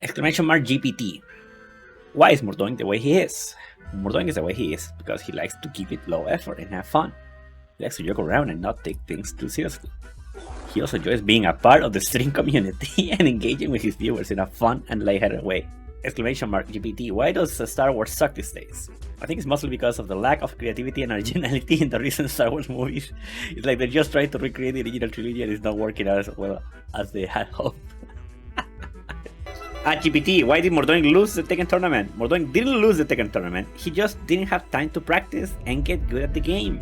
Exclamation mark GPT. Why is Murdoink the way he is? Murdoink is the way he is because he likes to keep it low effort and have fun. He likes to joke around and not take things too seriously. He also enjoys being a part of the stream community and engaging with his viewers in a fun and lighthearted way. Exclamation mark GPT. Why does Star Wars suck these days? I think it's mostly because of the lack of creativity and originality in the recent Star Wars movies. It's like they're just trying to recreate the original trilogy and it's not working out as well as they had hoped. GPT, why did Murdoink lose the Tekken tournament? Murdoink didn't lose the Tekken tournament, he just didn't have time to practice and get good at the game.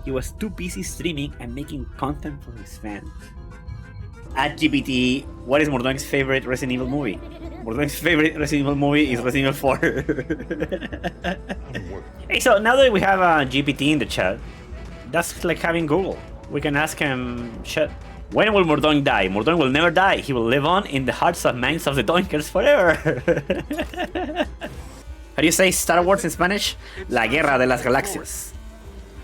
He was too busy streaming and making content for his fans. GPT, what is Murdoink's favorite Resident Evil movie? Murdoink's favorite Resident Evil movie is Resident Evil 4. Hey, so now that we have GPT in the chat, that's like having Google. We can ask him, shit, when will Murdoink die? Murdoink will never die. He will live on in the hearts and minds of the Doinkers forever. How do you say Star Wars in Spanish? La Guerra de las Galaxias.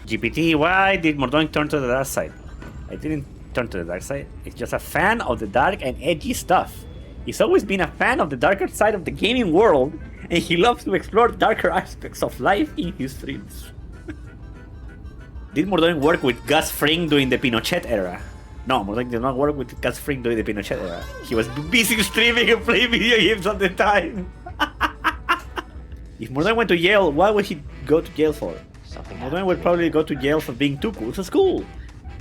GPT, why did Murdoink turn to the dark side? I didn't turn to the dark side. He's just a fan of the dark and edgy stuff. He's always been a fan of the darker side of the gaming world, and he loves to explore darker aspects of life in his streams. Did Murdoink work with Gus Fring during the Pinochet era? No, Murdoink did not work with Gus Fring during the Pinochet era. He was busy streaming and playing video games all the time. If Murdoink went to jail, what would he go to jail for? Murdoink would probably go to jail for being too cool for school.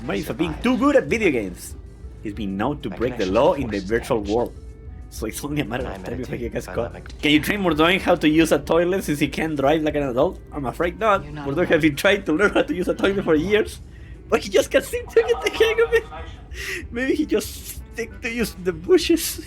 Maybe for being too good at video games. He's been known to break the law in the virtual world. So it's only a matter of time before he gets caught. Can you train Murdoink how to use a toilet since he can't drive like an adult? I'm afraid not. Murdoink has been trying to learn how to use a toilet for years, but he just can't seem to get the hang of it. Maybe he just stick to use the bushes.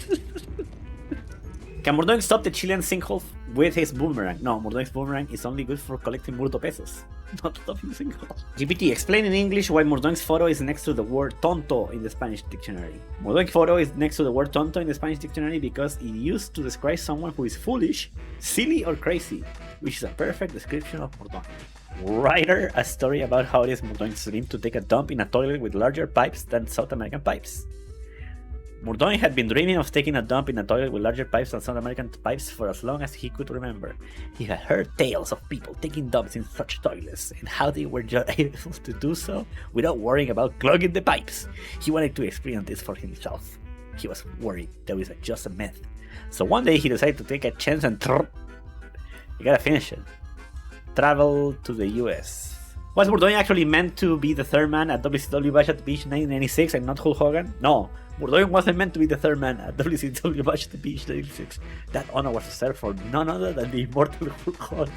Can Murdoink stop the Chilean sinkhole with his boomerang? No, Murdoonk's boomerang is only good for collecting Murdo pesos, not stopping sinkholes. GPT, explain in English why Murdoonk's photo is next to the word tonto in the Spanish dictionary. Murdoonk's photo is next to the word tonto in the Spanish dictionary because it used to describe someone who is foolish, silly, or crazy, which is a perfect description of Murdoink. Writer a story about how it is Murdoonk's dream to take a dump in a toilet with larger pipes than South American pipes. Murdoink had been dreaming of taking a dump in a toilet with larger pipes than South American pipes for as long as he could remember. He had heard tales of people taking dumps in such toilets and how they were just able to do so without worrying about clogging the pipes. He wanted to experience this for himself. He was worried that it was just a myth. So one day he decided to take a chance and you gotta finish it. Travel to the US. Was Murdoink actually meant to be the third man at WCW Bash at the Beach 1996 and not Hulk Hogan? No, Murdoink wasn't meant to be the third man at WCW Bash at the Beach 1996. That honor was reserved for none other than the immortal Hulk Hogan.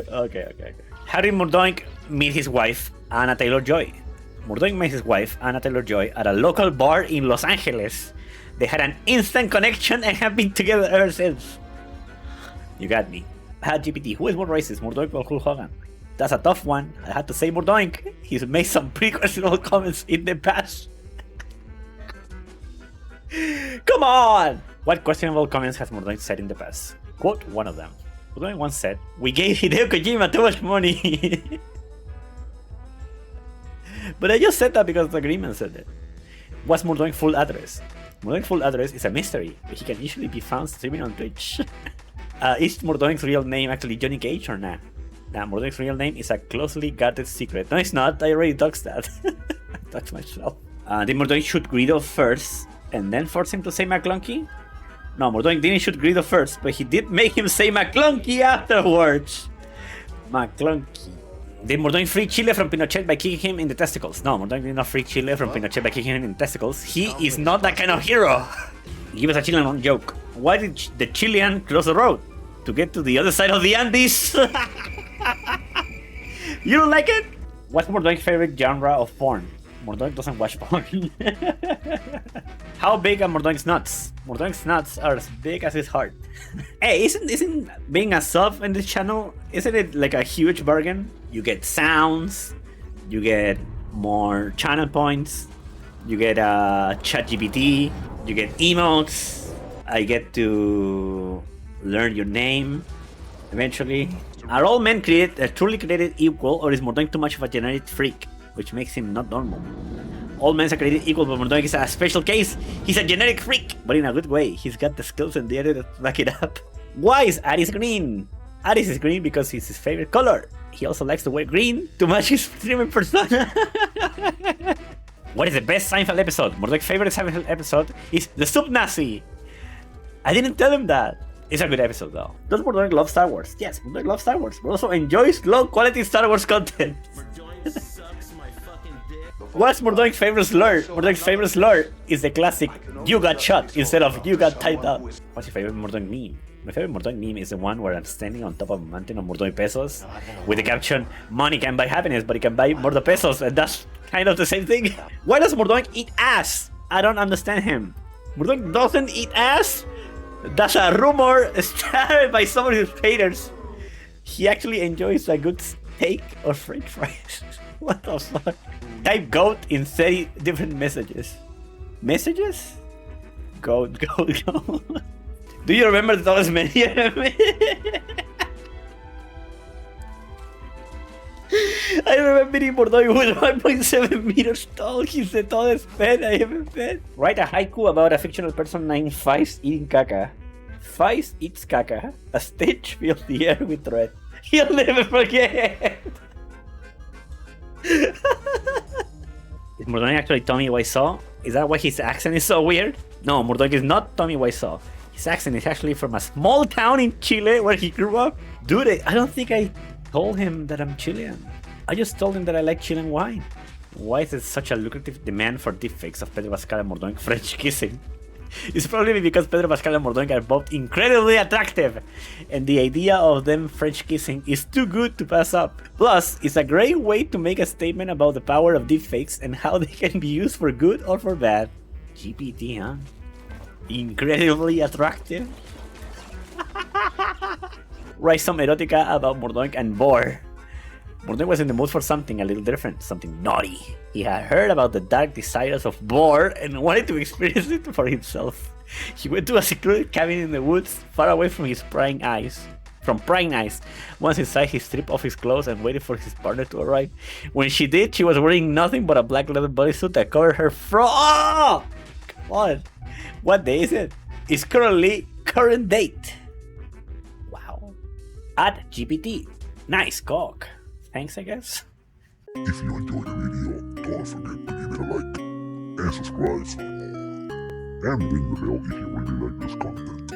Okay. How did Murdoink meet his wife, Anna Taylor-Joy? Murdoink met his wife, Anna Taylor-Joy, at a local bar in Los Angeles. They had an instant connection and have been together ever since. You got me. GPT, who is more racist, Murdoink or Hulk Hogan? That's a tough one. I had to say Murdoink. He's made some pretty questionable comments in the past. Come on! What questionable comments has Murdoink said in the past? Quote one of them. Murdoink once said, "We gave Hideo Kojima too much money." But I just said that because the agreement said it. What's Murdoonk's full address? Murdoonk's full address is a mystery, but he can usually be found streaming on Twitch. Is Murdoonk's real name actually Johnny Cage or nah? Nah, Murdoonk's real name is a closely guarded secret. No, it's not. I already doxed that. I doxed myself. Did Murdoink shoot Greedo first and then force him to say McClunky? No, Murdoink didn't shoot Greedo first, but he did make him say McClunky afterwards. McClunky. Did Murdoink free Chile from Pinochet by kicking him in the testicles? No, Murdoink did not free Chile from Pinochet by kicking him in the testicles. He is not that kind of hero. Give us a Chilean joke. Why did the Chilean cross the road? To get to the other side of the Andes? You don't like it? What's Murdoonk's favorite genre of porn? Murdoink doesn't watch porn. How big are Murdoonk's nuts? Murdoonk's nuts are as big as his heart. Hey, isn't being a sub in this channel, isn't it like a huge bargain? You get sounds, you get more channel points, you get ChatGPT, you get emotes, I get to learn your name eventually. Are all men truly created equal, or is Murdoink too much of a genetic freak, which makes him not normal? All men are created equal, but Murdoink is a special case. He's a genetic freak, but in a good way. He's got the skills and the editor to back it up. Why is Addis green? Addis is green because it's his favorite color. He also likes to wear green to match his streaming persona. What is the best Seinfeld episode? Murdounk's favorite Seinfeld episode is the Soup Nazi. I didn't tell him that. It's a good episode though. Does Murdoink love Star Wars? Yes, Murdoink loves Star Wars, but also enjoys low quality Star Wars content. What's Murdounk's favorite slur? Murdounk's favorite slur is the classic "you got shot" instead of "you got tied up." What's your favorite Murdoink meme? My favorite Murdoink meme is the one where I'm standing on top of a mountain of Murdoink pesos with the caption, "Money can buy happiness, but it can buy Murdoink pesos," and that's kind of the same thing. Why does Murdoink eat ass? I don't understand him. Murdoink doesn't eat ass? That's a rumor started by some of his haters. He actually enjoys a good steak or french fries. What the fuck? Type GOAT in 30 different messages. Messages? Goat. Do you remember the tallest man you ever met? I remember meeting Murdoink who was 1.7 meters tall. He's the tallest man I ever met. Write a haiku about a fictional person named Feist eating caca. Feist eats caca. A stitch fills the air with thread. He'll never forget. Is Murdoink actually Tommy Wiseau? Is that why his accent is so weird? No, Murdoink is not Tommy Wiseau. His accent is actually from a small town in Chile where he grew up. Dude, I don't think I told him that I'm Chilean. I just told him that I like Chilean wine. Why is there such a lucrative demand for deepfakes of Pedro Pascal and Murdoink French kissing? It's probably because Pedro Pascal and Murdoink are both incredibly attractive, and the idea of them French kissing is too good to pass up. Plus, it's a great way to make a statement about the power of deepfakes and how they can be used for good or for bad. GPT, huh? Incredibly attractive? Write some erotica about Murdoink and Boar. Murdoink was in the mood for something a little different, something naughty. He had heard about the dark desires of Boar and wanted to experience it for himself. He went to a secluded cabin in the woods, far away from his prying eyes. Once inside, he stripped off his clothes and waited for his partner to arrive. When she did, she was wearing nothing but a black leather bodysuit that covered her Oh! Come on. What day is it? It's currently current date. Wow. At GPT. Nice cock. Thanks, I guess. If you enjoyed the video, don't forget to give it a like and subscribe for more. And ring the bell if you really like this content.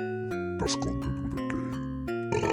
That's content with a K.